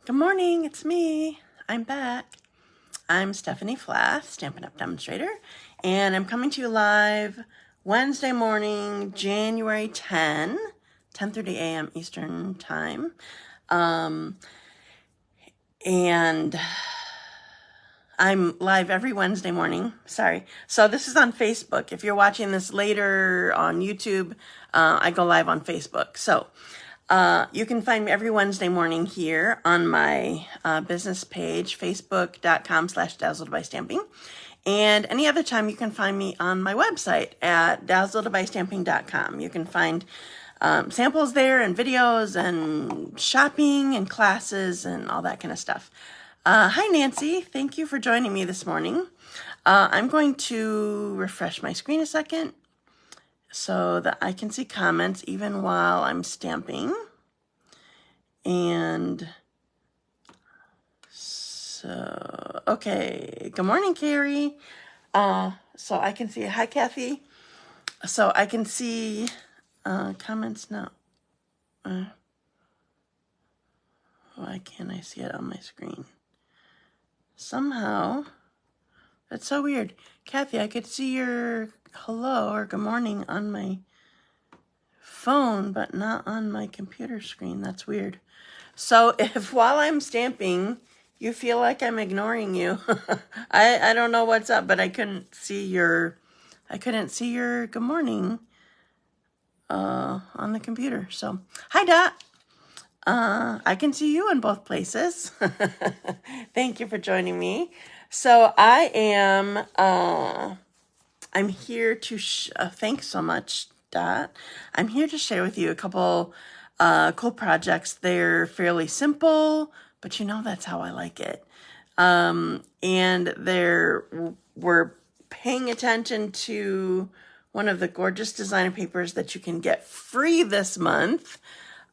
Good morning, it's me. I'm back. I'm Stephanie Flath, Stampin' Up! Demonstrator, and I'm coming to you live Wednesday morning, January 10:30 a.m. Eastern Time. And I'm live every Wednesday morning. Sorry. So this is on Facebook. If you're watching this later on YouTube, I go live on Facebook. So you can find me every Wednesday morning here on my business page, facebook.com/dazzled by stamping. And any other time you can find me on my website at dazzledbystamping.com. You can find samples there and videos and shopping and classes and all that kind of stuff. Hi, Nancy. Thank you for joining me this morning. I'm going to refresh my screen a second so that I can see comments even while I'm stamping. And so, okay. Good morning, Carrie. So I can see, hi, Kathy. So I can see comments now. Why can't I see it on my screen? Somehow, that's so weird. Kathy, I could see your hello or good morning on my phone, but not on my computer screen. That's weird. So if while I'm stamping, you feel like I'm ignoring you, I don't know what's up, but I couldn't see your good morning on the computer. So hi, Dot. I can see you in both places. Thank you for joining me. So I am, I'm here to, thanks so much, Dot. I'm here to share with you a couple cool projects. They're fairly simple, but you know that's how I like it. And we're paying attention to one of the gorgeous designer papers that you can get free this month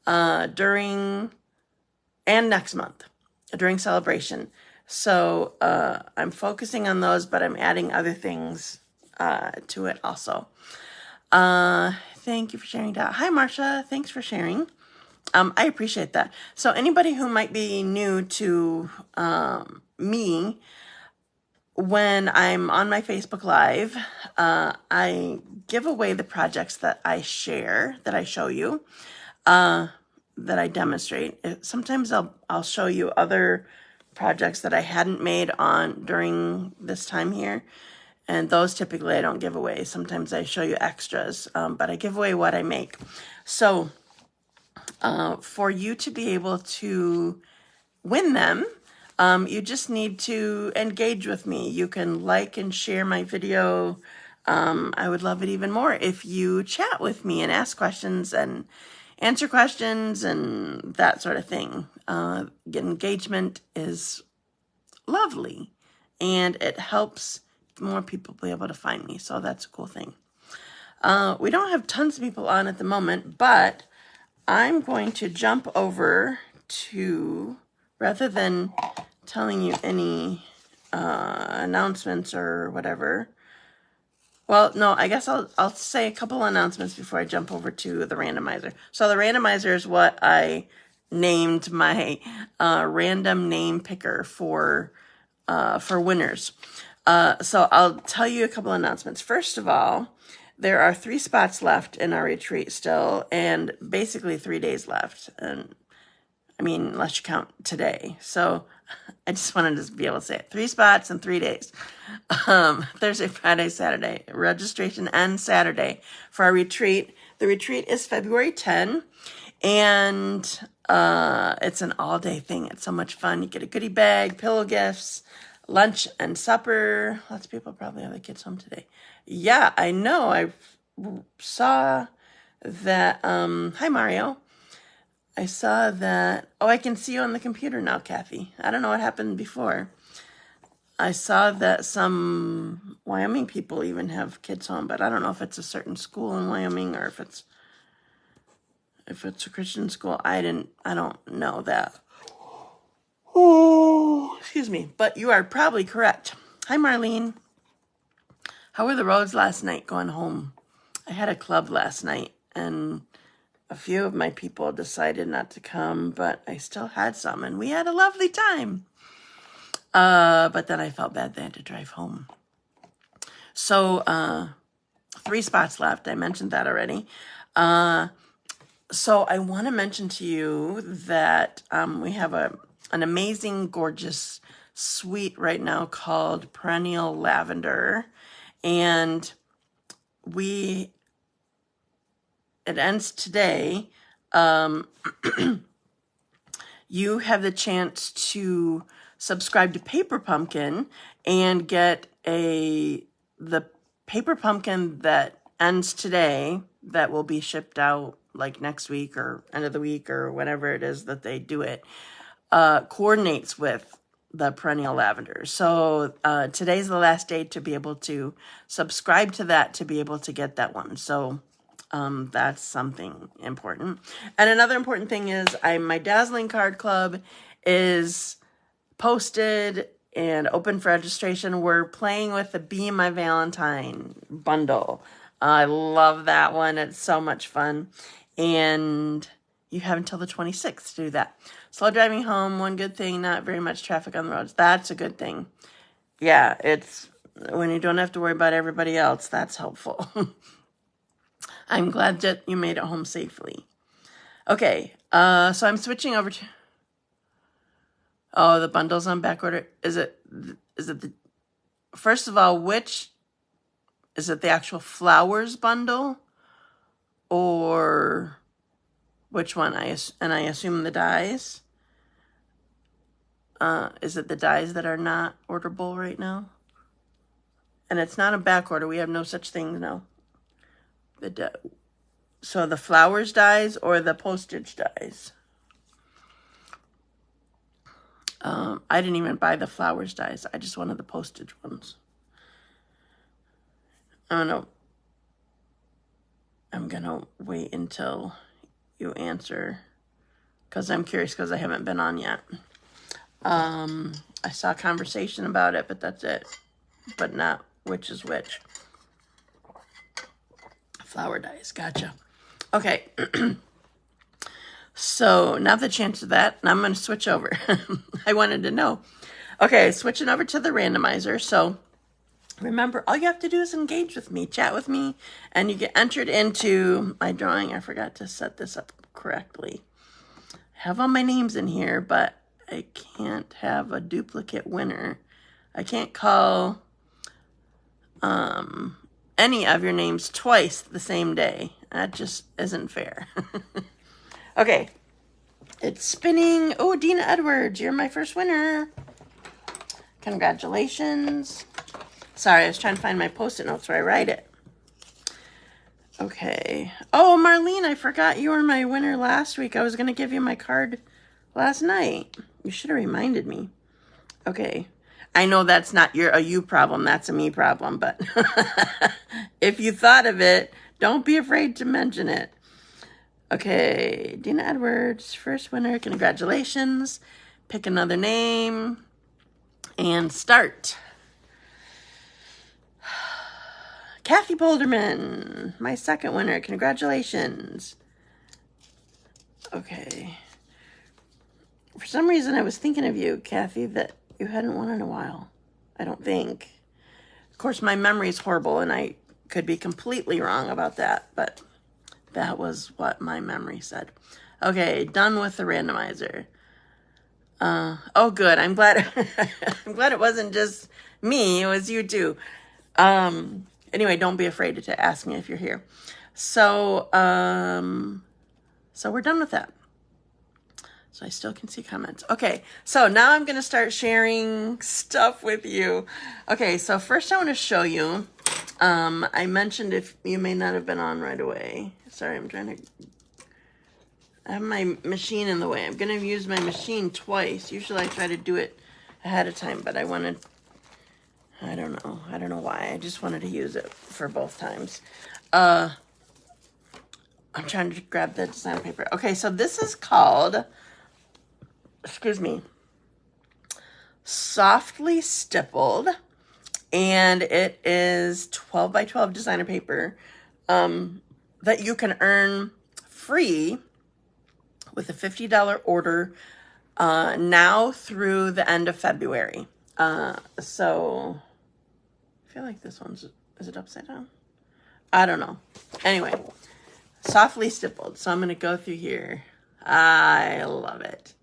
during and next month during Sale-a-Bration. So I'm focusing on those, but I'm adding other things to it also. Thank you for sharing that. Hi, Marcia. Thanks for sharing. I appreciate that. So anybody who might be new to me, when I'm on my Facebook Live, I give away the projects that I share, that I show you, that I demonstrate. Sometimes I'll show you other projects that I hadn't made on during this time here. And those typically I don't give away. Sometimes I show you extras, but I give away what I make. So for you to be able to win them, you just need to engage with me. You can like and share my video. I would love it even more if you chat with me and ask questions and answer questions and that sort of thing. Engagement is lovely, and it helps more people be able to find me. So that's a cool thing. We don't have tons of people on at the moment, but I'm going to jump over to, rather than telling you any announcements or whatever. Well, no, I guess I'll say a couple announcements before I jump over to the randomizer. So the randomizer is what I named my random name picker for winners. So I'll tell you a couple announcements. First of all, there are 3 spots left in our retreat still, and basically 3 days left. And I mean, unless you count today. So I just wanted to be able to say it. 3 spots in 3 days. Thursday, Friday, Saturday. Registration ends Saturday for our retreat. The retreat is February 10, and it's an all-day thing. It's so much fun. You get a goodie bag, pillow gifts, lunch and supper. Lots of people probably have their kids home today. Yeah, I know. I saw that. Hi, Mario. I saw that. Oh, I can see you on the computer now, Kathy. I don't know what happened before. I saw that some Wyoming people even have kids home, but I don't know if it's a certain school in Wyoming or if it's a Christian school. I don't know that. Oh, excuse me. But you are probably correct. Hi, Marlene. How were the roads last night going home? I had a club last night, and a few of my people decided not to come, but I still had some, and we had a lovely time. But then I felt bad they had to drive home. So, 3 spots left. I mentioned that already. So I want to mention to you that we have an amazing, gorgeous suite right now called Perennial Lavender. And it ends today. You have the chance to subscribe to Paper Pumpkin and get the Paper Pumpkin that ends today, that will be shipped out like next week or end of the week or whenever it is that they do it, coordinates with the Perennial Lavender. So today's the last day to be able to subscribe to that, to be able to get that one. So that's something important. And another important thing is my Dazzling Card Club is posted and open for registration. We're playing with the Be My Valentine bundle. I love that one. It's so much fun. And you have until the 26th to do that. Slow driving home, one good thing, not very much traffic on the roads. That's a good thing. Yeah, it's when you don't have to worry about everybody else, that's helpful. I'm glad that you made it home safely. Okay, so I'm switching over to... Oh, the bundle's on back order. Is it the... First of all, which... Is it the actual flowers bundle? Or which one? I assume the dies. Is it the dies that are not orderable right now? And it's not a back order. We have no such thing, no. So the flowers dies or the postage dies? I didn't even buy the flowers dies. I just wanted the postage ones. I don't know. I'm going to wait until you answer because I'm curious, because I haven't been on yet. I saw a conversation about it, but that's it. But not which is which. Flower dies. Gotcha. Okay. So now the chance of that, and I'm going to switch over. I wanted to know. Okay, switching over to the randomizer. So remember, all you have to do is engage with me, chat with me, and you get entered into my drawing. I forgot to set this up correctly. I have all my names in here, but I can't have a duplicate winner. I can't call any of your names twice the same day. That just isn't fair. Okay, it's spinning. Oh, Deanna Edwards, you're my first winner. Congratulations. Sorry, I was trying to find my Post-it notes where I write it. Okay. Oh, Marlene, I forgot you were my winner last week. I was going to give you my card last night. You should have reminded me. Okay. I know that's not a you problem. That's a me problem. But if you thought of it, don't be afraid to mention it. Okay. Deanna Edwards, first winner. Congratulations. Pick another name and start. Kathy Polderman, my second winner. Congratulations. Okay. For some reason, I was thinking of you, Kathy, that you hadn't won in a while. I don't think. Of course, my memory is horrible, and I could be completely wrong about that, but that was what my memory said. Okay, done with the randomizer. Oh, good. I'm glad. I'm glad it wasn't just me. It was you too. Anyway, don't be afraid to ask me if you're here. So we're done with that. So I still can see comments. Okay, so now I'm going to start sharing stuff with you. Okay, so first I want to show you. I mentioned, if you may not have been on right away. Sorry, I'm trying to... I have my machine in the way. I'm going to use my machine twice. Usually I try to do it ahead of time, but I wanted... I don't know why. I just wanted to use it for both times. I'm trying to grab the designer paper. Okay, so this is called, excuse me, Softly Stippled. And it is 12 by 12 designer paper that you can earn free with a $50 order now through the end of February. So I feel like this one's, is it upside down? I don't know. Anyway, Softly Stippled. So I'm going to go through here. I love it.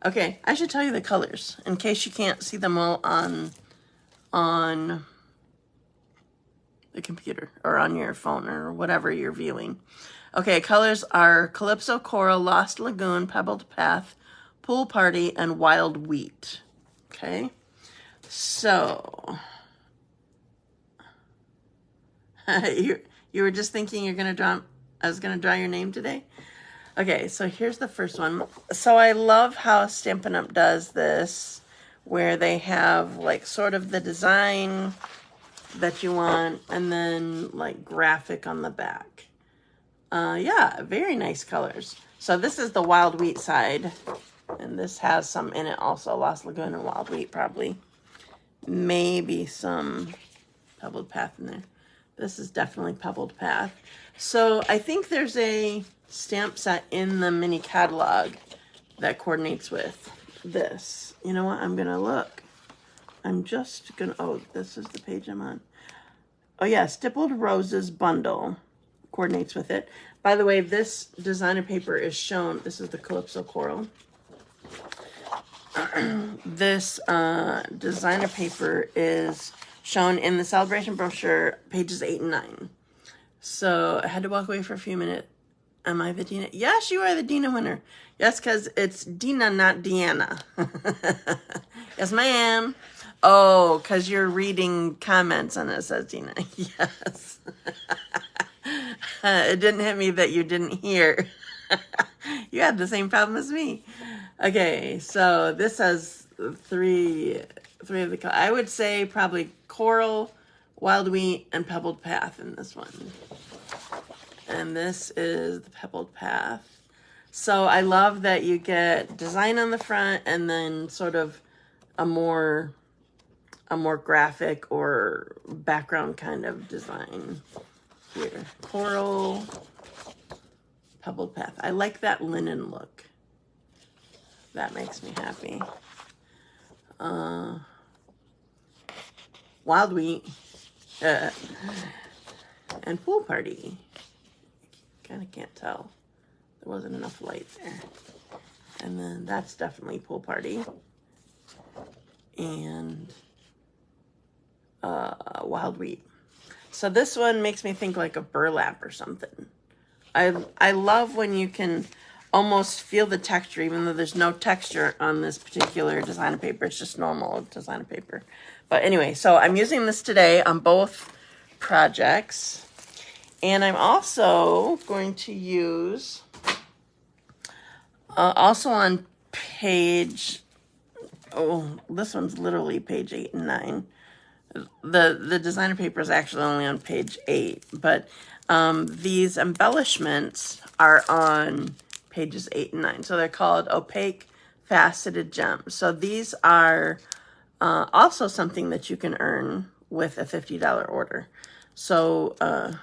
Okay, I should tell you the colors in case you can't see them all on the computer or on your phone or whatever you're viewing. Okay, colors are Calypso Coral, Lost Lagoon, Pebbled Path, Pool Party, and Wild Wheat. Okay, so you were just thinking you're gonna draw. I was gonna draw your name today. Okay, so here's the first one. So I love how Stampin' Up! Does this, where they have like sort of the design that you want and then like graphic on the back. Yeah, very nice colors. So this is the Wild Wheat side, and this has some in it also. Lost Lagoon and Wild Wheat probably. Maybe some Pebbled Path in there. This is definitely Pebbled Path. So I think there's a stamp set in the mini catalog that coordinates with this. You know what? I'm going to look. I'm just going to, oh, this is the page I'm on. Oh yeah, Stippled Roses Bundle coordinates with it. By the way, this designer paper is shown, this is the Calypso Coral. This designer paper is shown in the Sale-a-Bration brochure, pages 8 and 9. So I had to walk away for a few minutes. Am I the Deanna? Yes, you are the Deanna winner. Yes, because it's Deanna, not Deanna. Yes, ma'am. Oh, because you're reading comments and it says Deanna. Yes. It didn't hit me that you didn't hear. You had the same problem as me. Okay, so this has three of the colors. I would say probably Coral, Wild Wheat, and Pebbled Path in this one. And this is the Pebbled Path. So I love that you get design on the front and then sort of a more graphic or background kind of design here. Coral, Pebbled Path. I like that linen look. That makes me happy. Wild Wheat. And Pool Party. Kind of can't tell. There wasn't enough light there. And then that's definitely Pool Party. And Wild Wheat. So this one makes me think like a burlap or something. I love when you can almost feel the texture, even though there's no texture on this particular designer paper. It's just normal designer paper. But anyway, so I'm using this today on both projects. And I'm also going to use, also on page, oh, this one's literally page 8 and 9. The designer paper is actually only on page 8, but these embellishments are on pages 8 and 9. So they're called opaque faceted gems. So these are also something that you can earn with a $50 order. So, oh,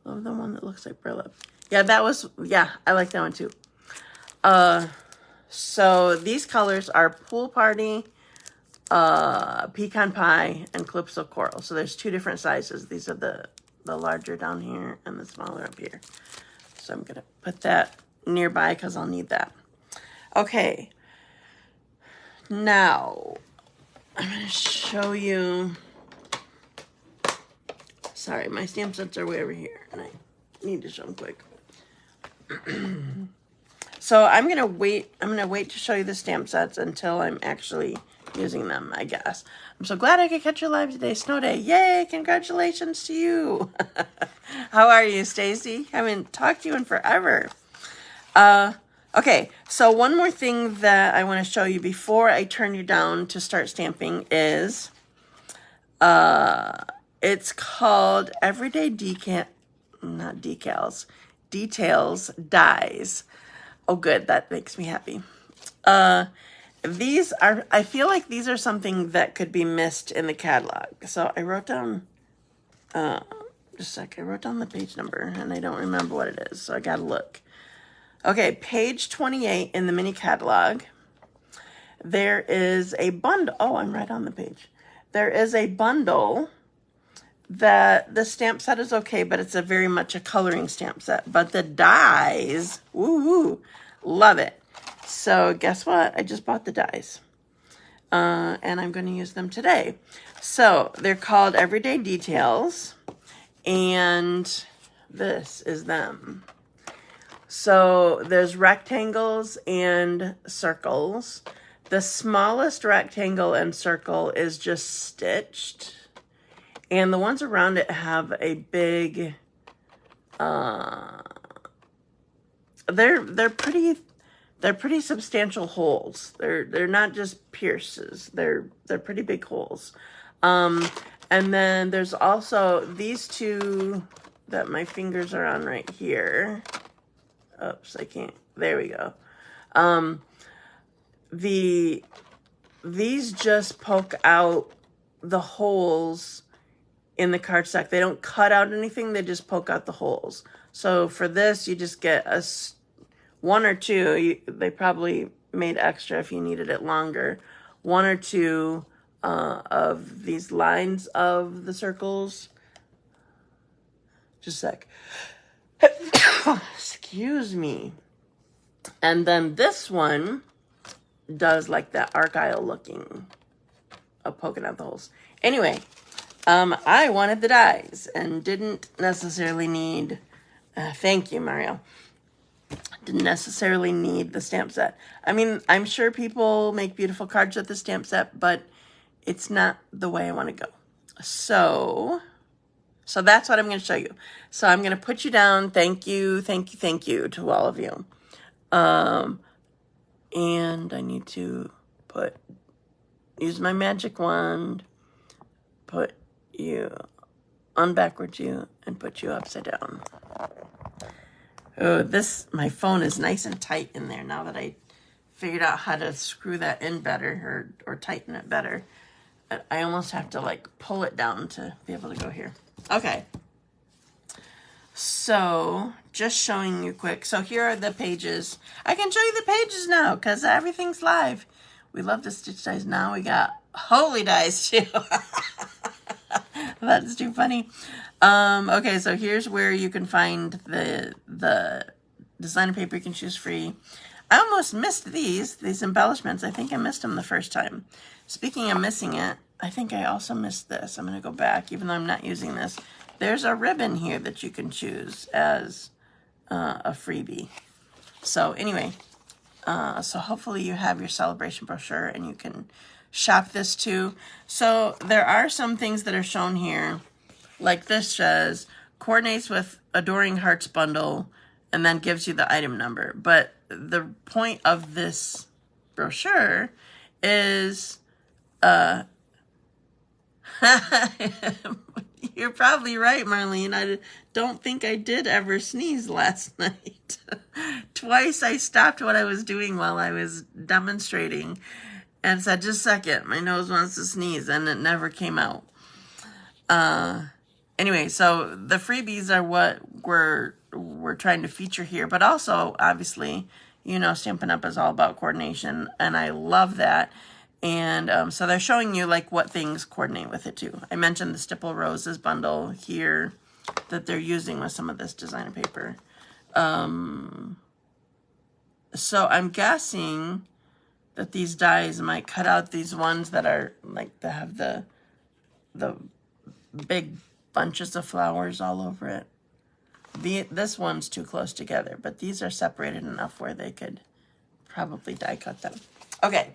the one that looks like burlap. Yeah, that was, yeah, I like that one too. So these colors are Pool Party, Pecan Pie, and Calypso Coral. So there's 2 different sizes. These are the larger down here and the smaller up here. So I'm going to put that nearby because I'll need that. Okay. Now, I'm going to show you. Sorry, my stamp sets are way over here, and I need to show them quick. So I'm gonna wait to show you the stamp sets until I'm actually using them, I guess. I'm so glad I could catch you live today. Snow day. Yay, congratulations to you. How are you, Stacy? I haven't talked to you in forever. Okay, so one more thing that I want to show you before I turn you down to start stamping is it's called Everyday Details Dies. Oh, good. That makes me happy. These are, I feel like these are something that could be missed in the catalog. So I wrote down, just a sec, I wrote down the page number and I don't remember what it is. So I gotta look. Okay, page 28 in the mini catalog. There is a bundle. Oh, I'm right on the page. There is a bundle that the stamp set is okay, but it's a very much a coloring stamp set. But the dies, woo, love it. So guess what? I just bought the dies. And I'm going to use them today. So they're called Everyday Details. And this is them. So there's rectangles and circles. The smallest rectangle and circle is just stitched. And the ones around it have a big, they're pretty substantial holes. They're not just pierces. They're pretty big holes. And then there's also these two that my fingers are on right here. Oops, I can't. There we go. These just poke out the holes in the cardstock. They don't cut out anything. They just poke out the holes. So for this, you just get one or two. They probably made extra if you needed it longer. One or two of these lines of the circles. Just a sec. Excuse me. And then this one does like that argyle looking of poking out the holes. Anyway, I wanted the dies and didn't necessarily need, thank you, Mario. Didn't necessarily need the stamp set. I mean, I'm sure people make beautiful cards with the stamp set, but it's not the way I want to go. So that's what I'm going to show you. So I'm going to put you down. Thank you to all of you. And I need to use my magic wand, put you on backwards you, and put you upside down. Oh, my phone is nice and tight in there now that I figured out how to screw that in better or tighten it better. I almost have to like pull it down to be able to go here. Okay. So just showing you quick. So here are the pages. I can show you the pages now because everything's live. We love the stitch dies. Now we got holy dies too. That's too funny. Okay, so here's where you can find the designer paper you can choose free. I almost missed these embellishments. I think I missed them the first time. Speaking of missing it, I think I also missed this. I'm going to go back, even though I'm not using this. There's a ribbon here that you can choose as a freebie. So anyway, so hopefully you have your Sale-a-Bration brochure and you can shop this too. So there are some things that are shown here. Like this says, coordinates with Adoring Hearts bundle, and then gives you the item number. But the point of this brochure is, you're probably right, Marlene. I don't think I did ever sneeze last night. Twice I stopped what I was doing while I was demonstrating and said, just a second, my nose wants to sneeze, and it never came out. Anyway, so the freebies are what we're trying to feature here, but also, obviously, you know, Stampin' Up! Is all about coordination, and I love that. And so they're showing you, like, what things coordinate with it, too. I mentioned the Stipple Roses bundle here that they're using with some of this designer paper. So I'm guessing that these dies might cut out these ones that are, like, that have the big bunches of flowers all over it. This one's too close together, but these are separated enough where they could probably die cut them. Okay,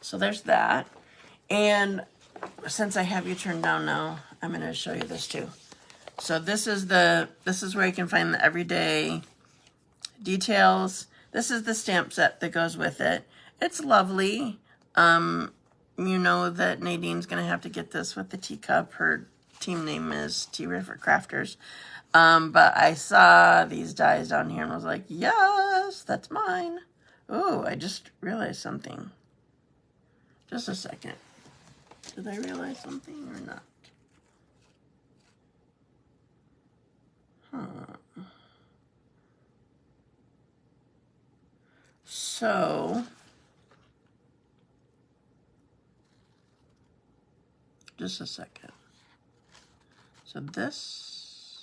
so there's that. And since I have you turned down now, I'm going to show you this too. So this is where you can find the everyday details. This is the stamp set that goes with it. It's lovely. You know that Nadine's going to have to get this with the teacup. Her team name is T-River Crafters. But I saw these dies down here and was like, yes, that's mine. Oh, I just realized something. Just a second. Did I realize something or not? So just a second. So this,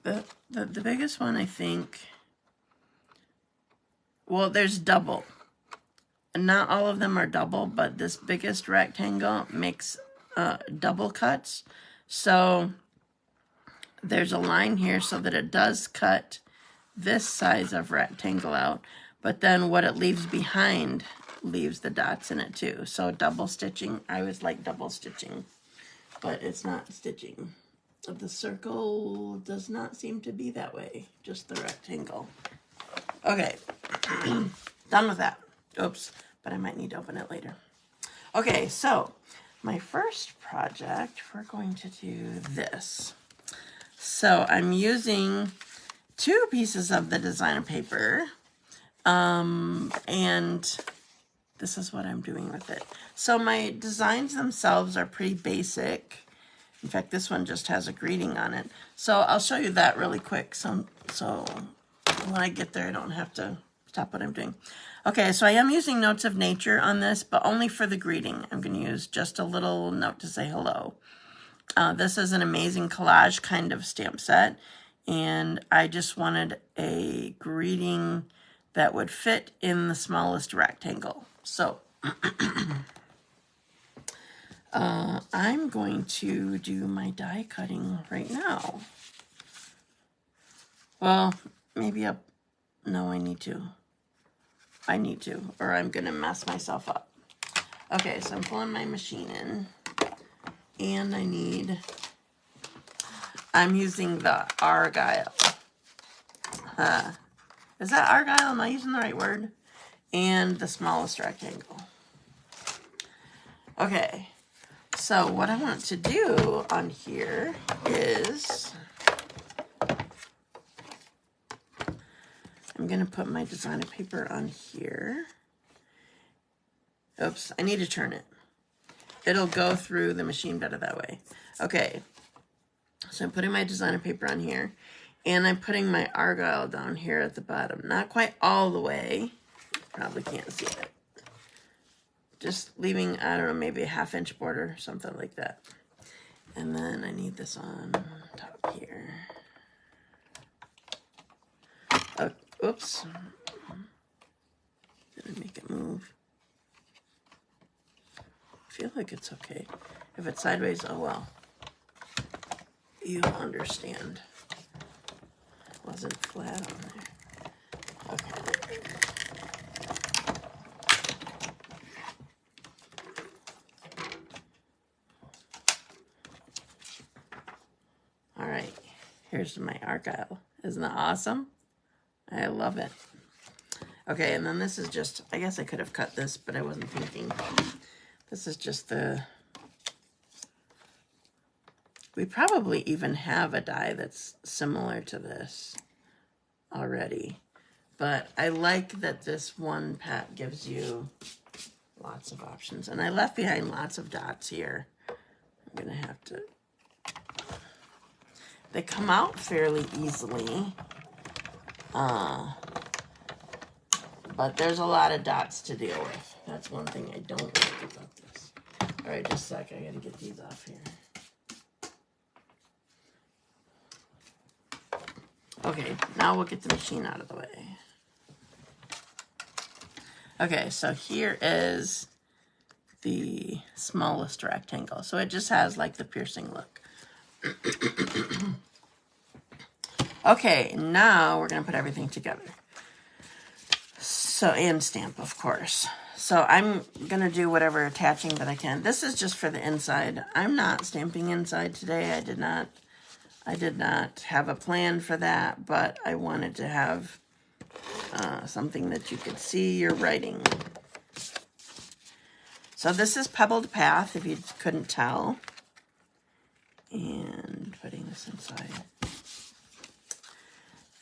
the biggest one, I think, well, there's double. And not all of them are double, but this biggest rectangle makes double cuts. So there's a line here so that it does cut this size of rectangle out, but then what it leaves behind leaves the dots in it too. So double stitching, I always like double stitching, but it's not stitching. The circle does not seem to be that way, just the rectangle. Okay, done with that. Oops, but I might need to open it later. Okay, so my first project, we're going to do this. So I'm using 2 pieces of the designer paper, and this is what I'm doing with it. So my designs themselves are pretty basic. In fact, this one just has a greeting on it. So I'll show you that really quick. So when I get there, I don't have to stop what I'm doing. Okay, so I am using Notes of Nature on this, but only for the greeting. I'm going to use just a little note to say hello. This is an amazing collage kind of stamp set, and I just wanted a greeting that would fit in the smallest rectangle. So I'm going to do my die cutting right now. Well, maybe no, I need to, or I'm gonna mess myself up. Okay, so I'm pulling my machine in, and I'm using the Argyle. Is that Argyle? Am I using the right word? And the smallest rectangle. Okay, so what I want to do on here is I'm going to put my designer paper on here. Oops, I need to turn it. It'll go through the machine better that way. Okay, so I'm putting my designer paper on here, and I'm putting my Argyle down here at the bottom. Not quite all the way. Probably can't see it. Just leaving, I don't know, maybe a 1/2 inch border, something like that. And then I need this on top here. Oh, oops. Did I make it move? I feel like it's okay. If it's sideways, oh well. You'll understand. It wasn't flat on there. Okay. All right, here's my Argyle. Isn't that awesome? I love it. Okay, and then this is just, I guess I could have cut this, but I wasn't thinking. This is just we probably even have a die that's similar to this already. But I like that this one pack gives you lots of options. And I left behind lots of dots here. I'm going to have to... They come out fairly easily. But there's a lot of dots to deal with. That's one thing I don't like about this. All right, just a sec. I got to get these off here. Okay, now we'll get the machine out of the way. Okay, so here is the smallest rectangle. So it just has like the piercing look. Okay, now we're going to put everything together. So, and stamp, of course. So I'm going to do whatever attaching that I can. This is just for the inside. I'm not stamping inside today. I did not have a plan for that, but I wanted to have something that you could see your writing. So this is Pebbled Path, if you couldn't tell. And putting this inside.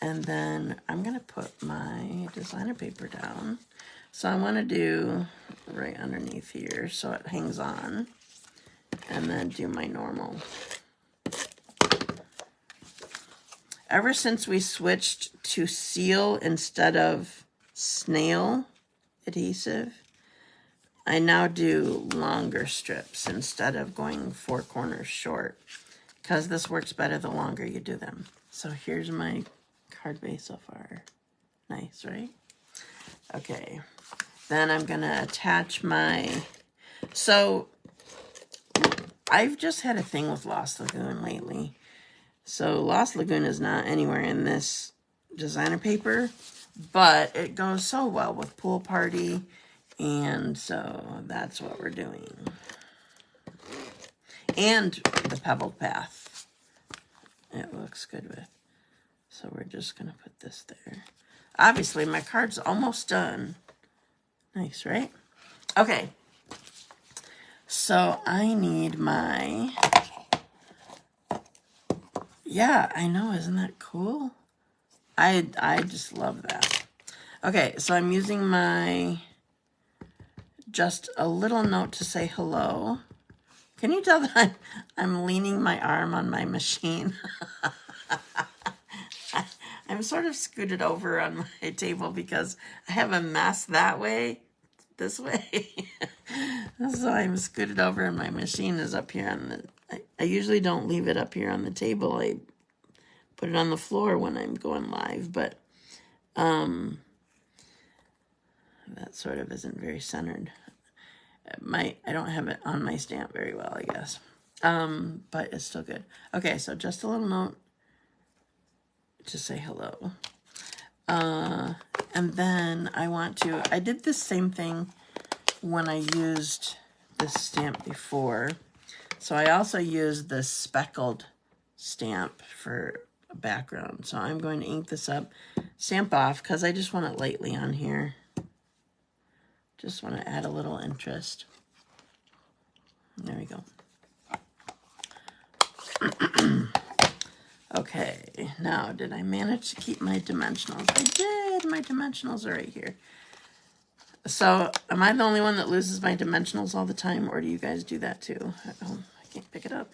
And then I'm going to put my designer paper down. So I want to do right underneath here so it hangs on. And then do my normal Ever since we switched to seal instead of snail adhesive, I now do longer strips instead of going 4 corners short, because this works better the longer you do them. So here's my card base so far. Nice, right? Okay. Then I'm going to attach my... So I've just had a thing with Lost Lagoon lately. So Lost Lagoon is not anywhere in this designer paper, but it goes so well with Pool Party, and so that's what we're doing. And the Pebbled Path, it looks good with. So we're just going to put this there. Obviously, my card's almost done. Nice, right? Okay. So I need my... Yeah, I know. Isn't that cool? I just love that. Okay, so I'm using my just a little note to say hello. Can you tell that I'm leaning my arm on my machine? I'm sort of scooted over on my table because I have a mess that way, this way. So I'm scooted over and my machine is up here on the... I usually don't leave it up here on the table. I put it on the floor when I'm going live, but that sort of isn't very centered. I don't have it on my stamp very well, I guess. But it's still good. Okay, so just a little note to say hello. And then I did the same thing when I used this stamp before. So I also used the speckled stamp for a background. So I'm going to ink this up, stamp off, because I just want it lightly on here. Just want to add a little interest. There we go. Okay, now did I manage to keep my dimensionals? I did. My dimensionals are right here. So am I the only one that loses my dimensionals all the time, or do you guys do that too? Oh, I can't pick it up.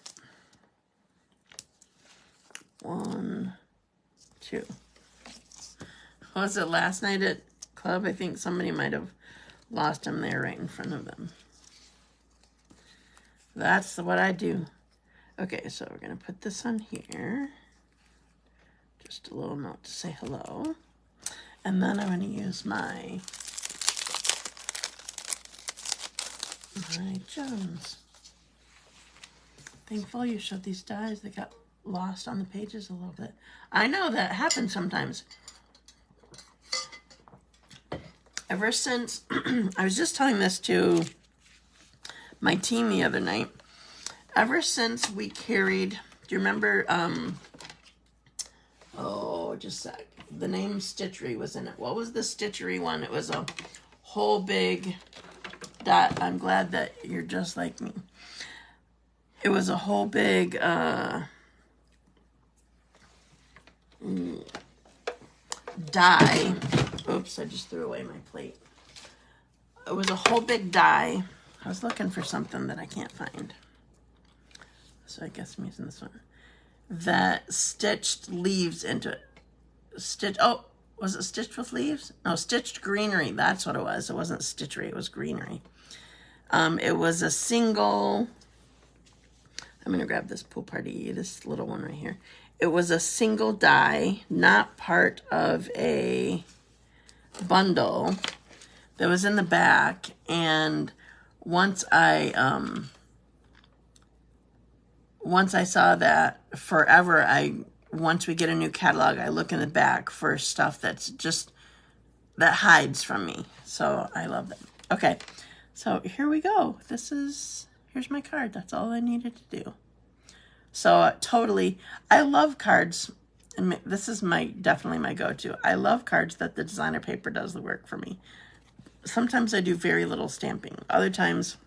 1, 2. Was it last night at club? I think somebody might have lost them there right in front of them. That's what I do. Okay, so we're going to put this on here. Just a little note to say hello. And then I'm going to use my gems. Thankful you showed these dies. They got lost on the pages a little bit. I know that happens sometimes. Ever since, I was just telling this to my team the other night. Ever since we carried, do you remember, just a sec. The name Stitchery was in it. What was the Stitchery one? It was a whole big dot. I'm glad that you're just like me. It was a whole big die. Oops, I just threw away my plate. It was a whole big die. I was looking for something that I can't find. So I guess I'm using this one. That stitched leaves into it. Was it stitched with leaves? No, stitched greenery. That's what it was. It wasn't stitchery. It was greenery. It was a single... I'm going to grab this Pool Party, this little one right here. It was a single die, not part of a bundle that was in the back. And once I saw that forever, once we get a new catalog, I look in the back for stuff that hides from me. So I love that. Okay, so here we go. Here's my card. That's all I needed to do. So totally, I love cards, and this is definitely my go-to. I love cards that the designer paper does the work for me. Sometimes I do very little stamping. Other times,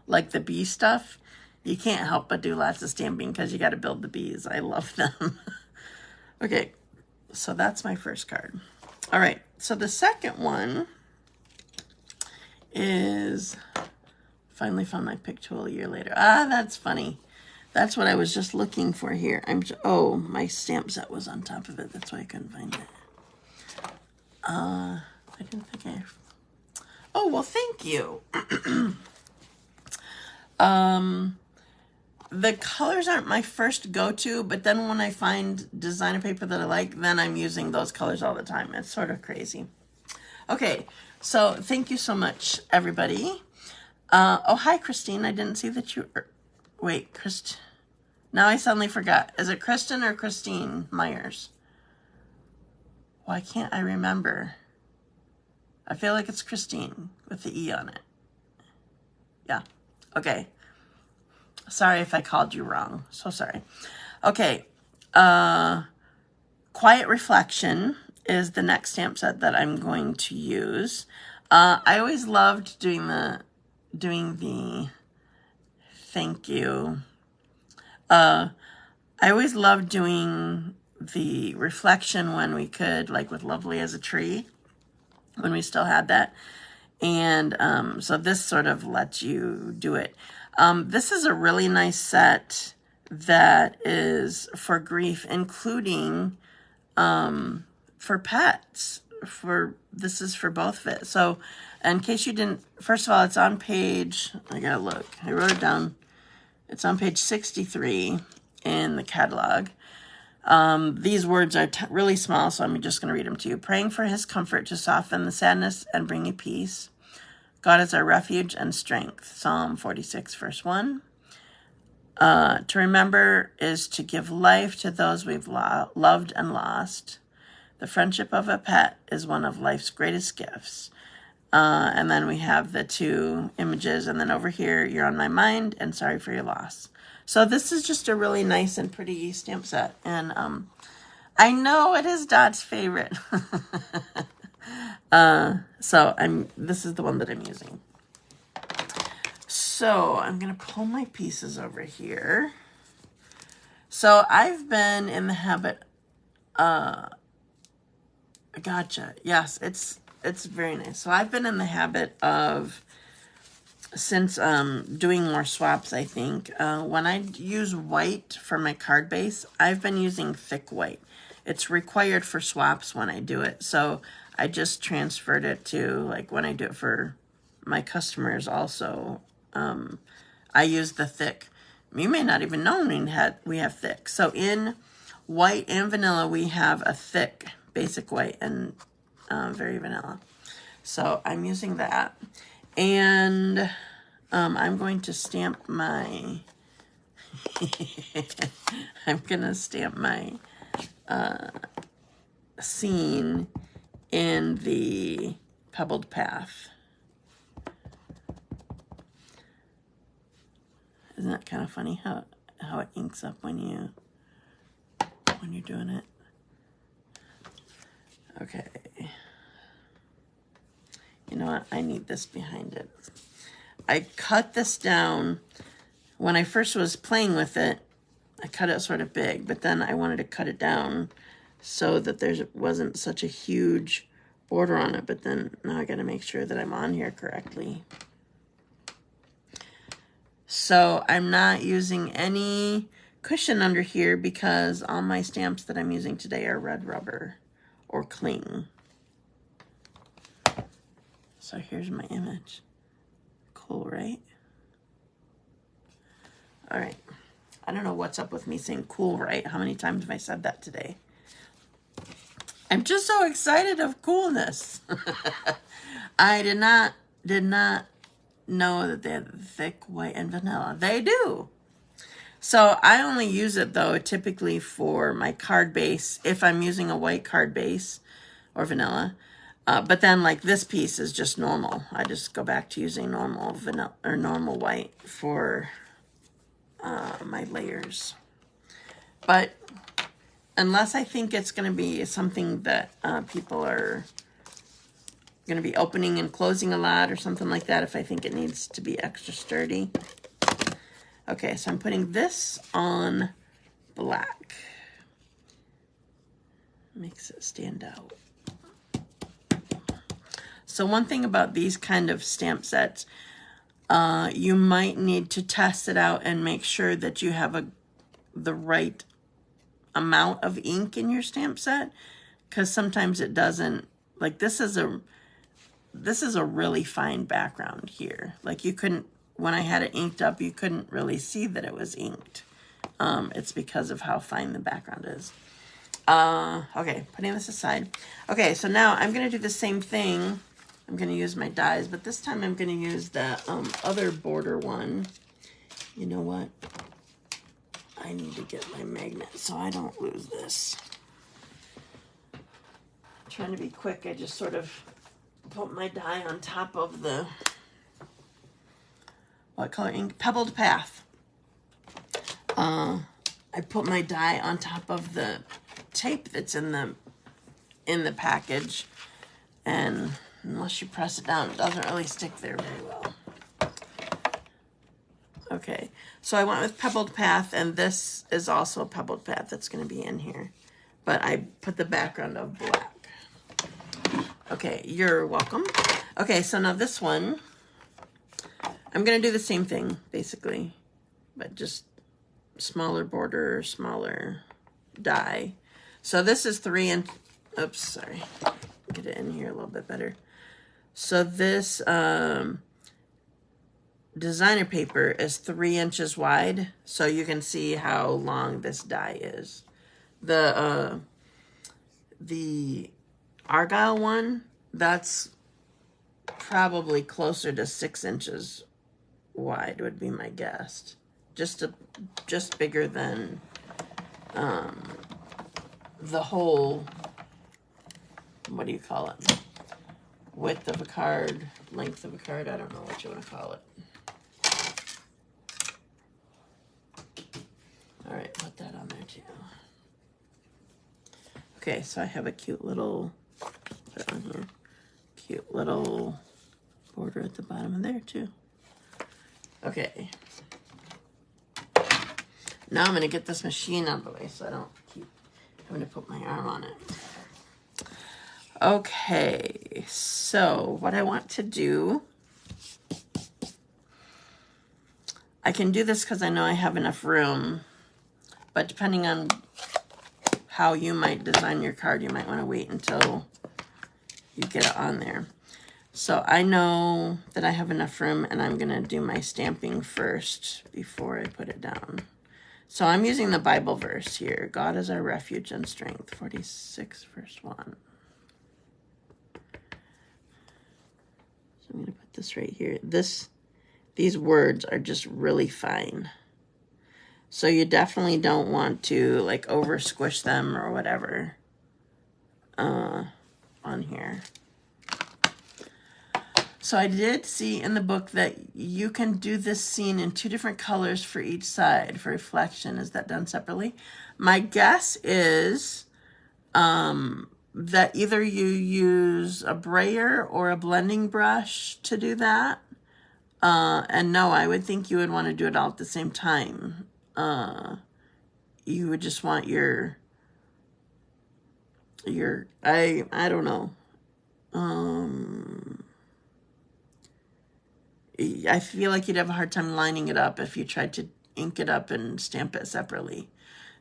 like the bee stuff, you can't help but do lots of stamping because you got to build the bees. I love them. Okay, so that's my first card. All right, so the second one is... Finally found my pick tool a year later. Ah, that's funny. That's what I was just looking for here. Oh, my stamp set was on top of it. That's why I couldn't find it. I didn't think I... Oh, well, thank you. The colors aren't my first go-to, but then when I find designer paper that I like, then I'm using those colors all the time. It's sort of crazy. Okay, so thank you so much, everybody. Oh, hi, Christine. I didn't see that you... Wait, now I suddenly forgot. Is it Kristen or Christine Myers? Why can't I remember? I feel like it's Christine with the E on it. Yeah. Okay. Sorry if I called you wrong. So sorry. Okay. Quiet Reflection is the next stamp set that I'm going to use. I always loved doing the thank you. I always loved doing the reflection when we could, like with Lovely as a Tree, when we still had that. And so this sort of lets you do it. This is a really nice set that is for grief, including for pets. This is for both of it. So in case you didn't, first of all, it's on page, I gotta look, I wrote it down. It's on page 63 in the catalog. These words are really small, so I'm just going to read them to you. Praying for his comfort to soften the sadness and bring you peace. God is our refuge and strength. Psalm 46, verse 1. To remember is to give life to those we've loved and lost. The friendship of a pet is one of life's greatest gifts. And then we have the two images, and then over here, you're on my mind and sorry for your loss. So this is just a really nice and pretty stamp set. And I know it is Dot's favorite. This is the one that I'm using. So I'm going to pull my pieces over here. So I've been in the habit, gotcha. Yes, it's very nice. So I've been in the habit of, since doing more swaps, I think, when I use white for my card base, I've been using thick white. It's required for swaps when I do it. So I just transferred it to, like, when I do it for my customers also, I use the thick. You may not even know we have thick. So in white and vanilla, we have a thick basic white and very vanilla. So I'm using that. And I'm going to stamp my... I'm going to stamp my scene in the Pebbled Path. Isn't that kind of funny how it inks up when you're doing it? Okay. You know what? I need this behind it. I cut this down. When I first was playing with it, I cut it sort of big, but then I wanted to cut it down so that there wasn't such a huge border on it. But then now I got to make sure that I'm on here correctly. So I'm not using any cushion under here because all my stamps that I'm using today are red rubber or cling. So here's my image. Cool, right? All right. I don't know what's up with me saying cool, right? How many times have I said that today? I'm just so excited of coolness. I did not know that they had thick white and vanilla. They do. So I only use it, though, typically for my card base, if I'm using a white card base or vanilla. But then, like, this piece is just normal. I just go back to using normal vanilla or normal white for my layers. But unless I think it's going to be something that people are going to be opening and closing a lot or something like that, if I think it needs to be extra sturdy. Okay, so I'm putting this on black. Makes it stand out. So one thing about these kind of stamp sets, You might need to test it out and make sure that you have the right amount of ink in your stamp set, because sometimes it doesn't. Like this is a really fine background here. Like you couldn't, when I had it inked up, you couldn't really see that it was inked. It's because of how fine the background is. Okay, putting this aside. Okay, so now I'm going to do the same thing. I'm going to use my dies, but this time I'm going to use the other border one. You know what? I need to get my magnet so I don't lose this. I'm trying to be quick. I just sort of put my die on top of the, what color ink? Pebbled Path. I put my die on top of the tape that's in the package, and unless you press it down, it doesn't really stick there very well. Okay, so I went with Pebbled Path, and this is also a Pebbled Path that's going to be in here, but I put the background of black. Okay, you're welcome. Okay, so now this one, I'm going to do the same thing, basically, but just smaller border, smaller die. So this is 3 inch, oops, sorry, get it in here a little bit better. So this designer paper is 3 inches wide, so you can see how long this die is. The Argyle one, that's probably closer to 6 inches wide would be my guess. Just bigger than the whole, what do you call it? Width of a card, length of a card, I don't know what you want to call it. All right, put that on there too. Okay, so I have a cute little, put it on here, cute little border at the bottom of there too. Okay. Now I'm going to get this machine out of the way so I don't keep having to put my arm on it. Okay, so what I want to do, I can do this because I know I have enough room, but depending on how you might design your card, you might want to wait until you get it on there. So I know that I have enough room, and I'm going to do my stamping first before I put it down. So I'm using the Bible verse here. God is our refuge and strength, 46 verse 1. So I'm going to put this right here. These words are just really fine. So you definitely don't want to like over squish them or whatever on here. So I did see in the book that you can do this scene in 2 different colors for each side for reflection. Is that done separately? My guess is that either you use a brayer or a blending brush to do that. And no, I would think you would want to do it all at the same time. You would just want your I don't know. I feel like you'd have a hard time lining it up if you tried to ink it up and stamp it separately.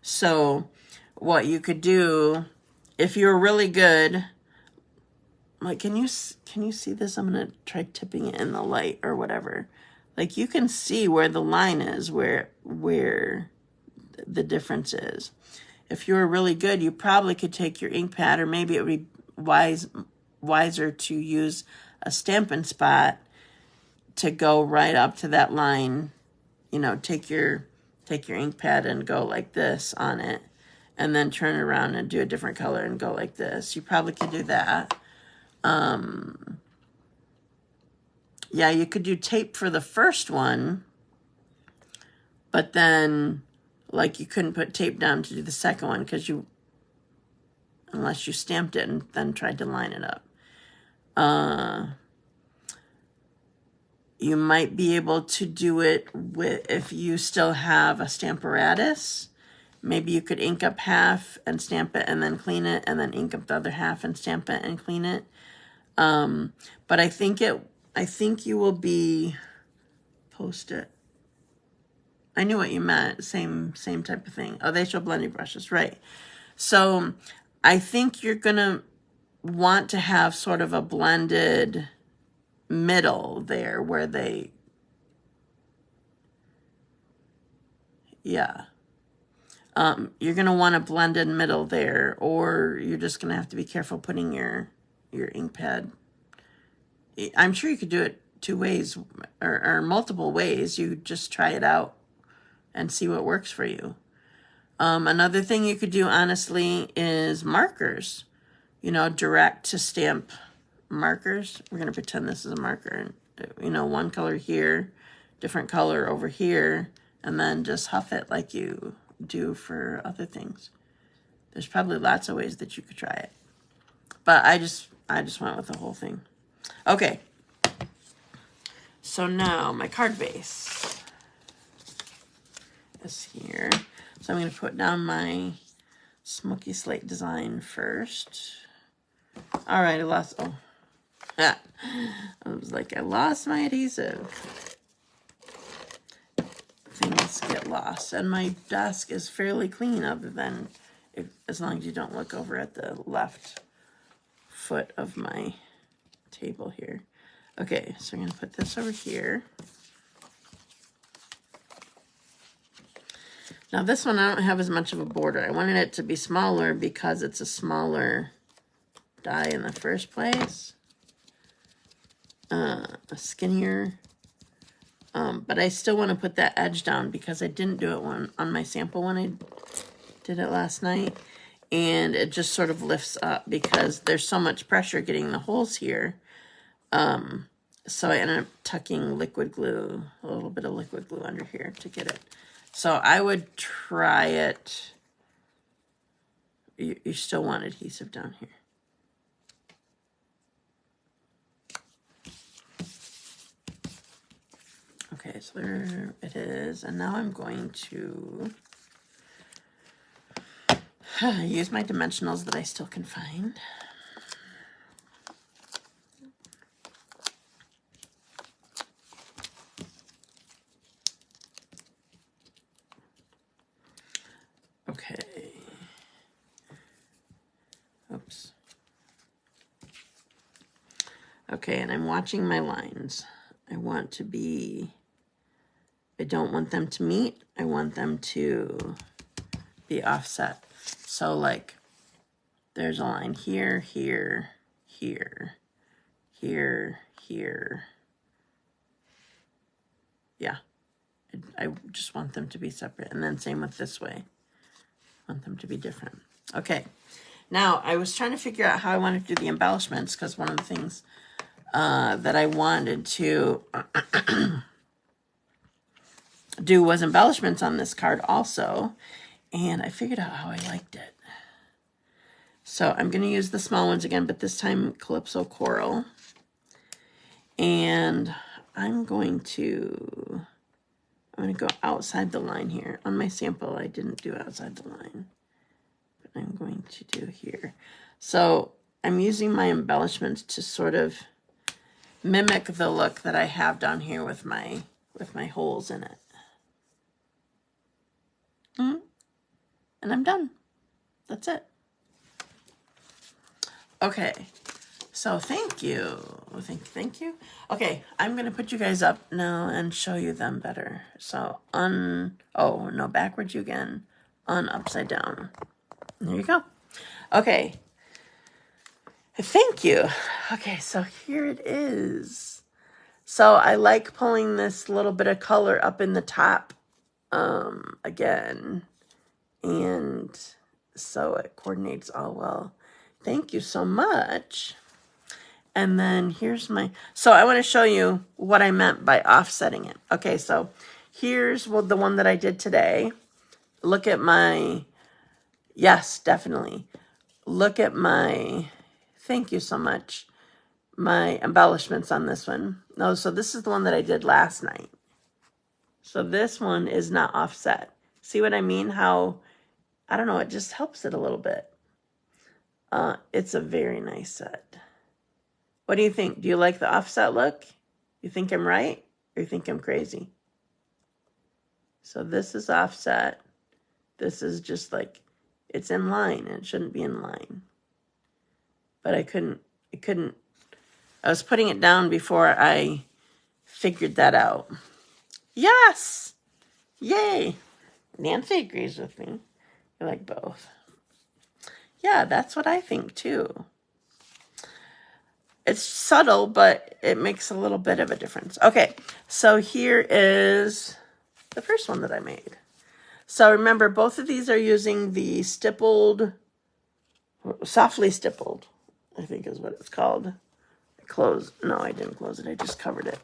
So what you could do, if you're really good, like, can you see this? I'm going to try tipping it in the light or whatever. Like, you can see where the line is, where the difference is. If you were really good, you probably could take your ink pad, or maybe it would be wiser to use a Stampin' Spot to go right up to that line. You know, take your ink pad and go like this on it, and then turn it around and do a different color and go like this. You probably could do that. Yeah, you could do tape for the first one, but then, like, you couldn't put tape down to do the second one because unless you stamped it and then tried to line it up. You might be able to do it if you still have a Stamparatus. Maybe you could ink up half and stamp it and then clean it, and then ink up the other half and stamp it and clean it. But I think you will be post it. I knew what you meant. Same type of thing. Oh, they show blending brushes, right? So I think you're gonna want to have sort of a blended middle there where they, yeah. You're gonna want a blended middle there, or you're just gonna have to be careful putting your ink pad. I'm sure you could do it 2 ways or multiple ways. You just try it out and see what works for you. Another thing you could do, honestly, is markers. You know, direct to stamp markers. We're going to pretend this is a marker. You know, one color here, different color over here, and then just huff it like you do for other things. There's probably lots of ways that you could try it. But I just went with the whole thing. Okay. So now my card base is here. So I'm going to put down my smoky slate design first. All right, I lost, oh. I was like, I lost my adhesive. Things get lost. And my desk is fairly clean other than, as long as you don't look over at the left foot of my table here. Okay, so I'm going to put this over here. Now this one I don't have as much of a border. I wanted it to be smaller because it's a smaller die in the first place. A skinnier. But I still want to put that edge down because I didn't do it on my sample when I did it last night. And it just sort of lifts up because there's so much pressure getting the holes here. So I ended up tucking liquid glue, a little bit of liquid glue under here to get it. So I would try it. You still want adhesive down here. Okay, so there it is. And now I'm going to use my dimensionals that I still can find. Okay. Oops. Okay, and I'm watching my lines. I don't want them to meet. I want them to be offset. So like, there's a line here, here, here, here, here. Yeah, I just want them to be separate. And then same with this way. I want them to be different. Okay, now I was trying to figure out how I wanted to do the embellishments because one of the things that I wanted to do was embellishments on this card also. And I figured out how I liked it. So I'm going to use the small ones again, but this time Calypso Coral. And I'm going to go outside the line here. On my sample, I didn't do outside the line, but I'm going to do here. So I'm using my embellishments to sort of mimic the look that I have down here with my holes in it. And I'm done. That's it. Okay. So thank you. Thank you. Okay, I'm going to put you guys up now and show you them better. So oh no, backwards you again. Upside down. There you go. Okay. Thank you. Okay, so here it is. So I like pulling this little bit of color up in the top again. And so it coordinates all well. Thank you so much. And then here's so I want to show you what I meant by offsetting it. Okay, so here's the one that I did today. Look at yes, definitely. Look at thank you so much, my embellishments on this one. No, so this is the one that I did last night. So this one is not offset. See what I mean? How, I don't know, it just helps it a little bit. It's a very nice set. What do you think? Do you like the offset look? You think I'm right? Or you think I'm crazy? So this is offset. This is just like, it's in line, and it shouldn't be in line. But I couldn't, I was putting it down before I figured that out. Yes! Yay! Nancy agrees with me. I like both. Yeah, that's what I think too. It's subtle, but it makes a little bit of a difference. Okay, so here is the first one that I made. So remember, both of these are using the stippled, Softly Stippled, I think is what it's called. No, I didn't close it. I just covered it.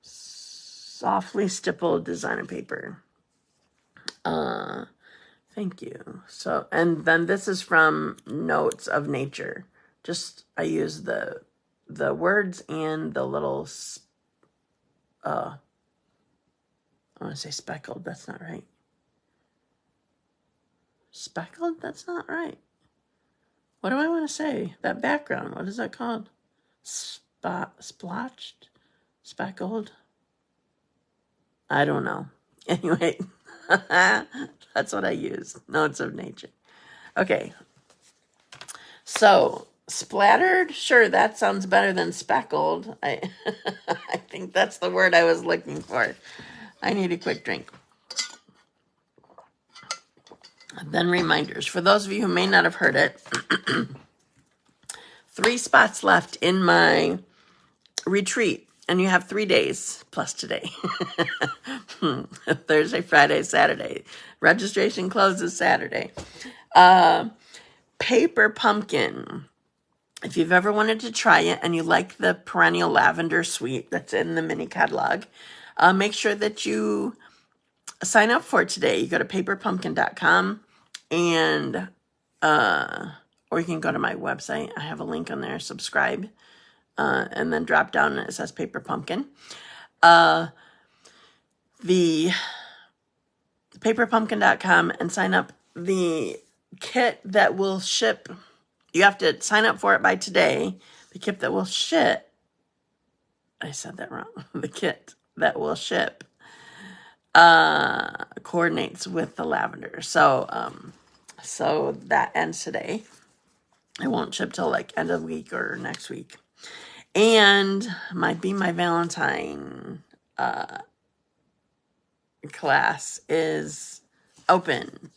Softly Stippled designer paper. Thank you. So, and then this is from Notes of Nature. I use the words and the little, I want to say speckled. That's not right. Speckled? That's not right. What do I want to say? That background, what is that called? Splotched? Speckled? I don't know. Anyway, that's what I use. Notes of Nature. Okay. So, splattered? Sure, that sounds better than speckled. I think that's the word I was looking for. I need a quick drink. Then reminders. For those of you who may not have heard it, 3 spots left in my retreat. And you have 3 days plus today. Thursday, Friday, Saturday. Registration closes Saturday. Paper pumpkin. If you've ever wanted to try it and you like the perennial lavender suite that's in the mini catalog, make sure that you sign up for it today. You go to paperpumpkin.com and or you can go to my website. I have a link on there. Subscribe. And then drop down and it says Paper Pumpkin. The paperpumpkin.com and sign up. The kit that will ship, you have to sign up for it by today. The kit that will ship, I said that wrong. The kit that will ship coordinates with the lavender. So that ends today. It won't ship till like end of week or next week. And Be My Valentine class is open.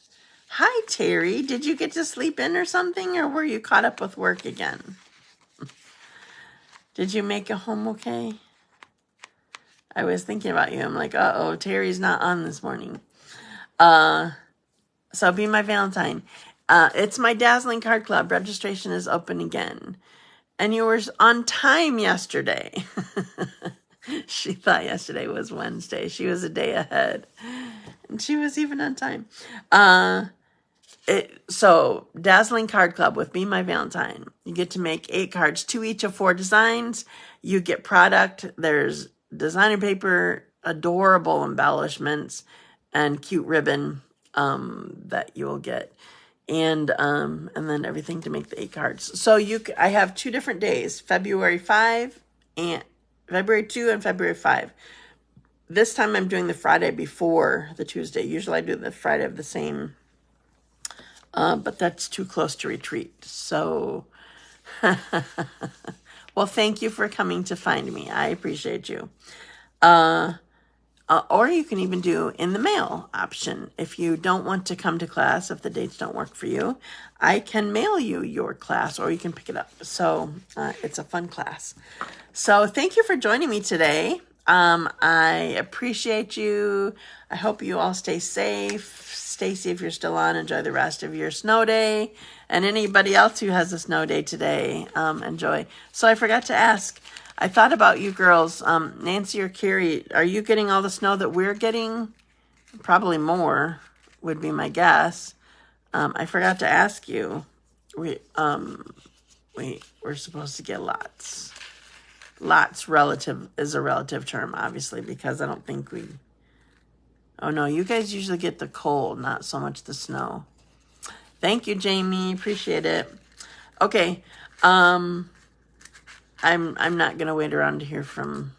Hi, Terry. Did you get to sleep in or something, or were you caught up with work again? Did you make it home okay? I was thinking about you. I'm like, uh-oh, Terry's not on this morning. So Be My Valentine. It's my Dazzling Card Club. Registration is open again. And you were on time yesterday. She thought yesterday was Wednesday. She was a day ahead. And she was even on time. So, Dazzling Card Club with Be My Valentine. You get to make 8 cards, 2 each of 4 designs. You get product. There's designer paper, adorable embellishments, and cute ribbon that you will get. And then everything to make the 8 cards. So I have 2 different days, February 2 and February 5. This time I'm doing the Friday before the Tuesday. Usually I do the Friday of the same, but that's too close to retreat. So, well, thank you for coming to find me. I appreciate you. Or you can even do in the mail option. If you don't want to come to class, if the dates don't work for you, I can mail you your class or you can pick it up. So it's a fun class. So thank you for joining me today. I appreciate you. I hope you all stay safe. Stacy, if you're still on, enjoy the rest of your snow day. And anybody else who has a snow day today, enjoy. So I forgot to ask, I thought about you girls, Nancy or Carrie, are you getting all the snow that we're getting? Probably more would be my guess. I forgot to ask you. We're supposed to get lots. Lots is a relative term, obviously, because I don't think oh no, you guys usually get the cold, not so much the snow. Thank you, Jamie. Appreciate it. Okay. I'm not gonna wait around to hear from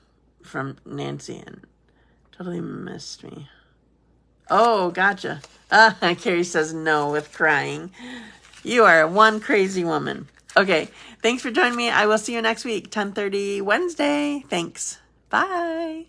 from Nancy and totally missed me. Oh, gotcha. Carrie says no with crying. You are one crazy woman. Okay, thanks for joining me. I will see you next week, 10:30 Wednesday. Thanks. Bye.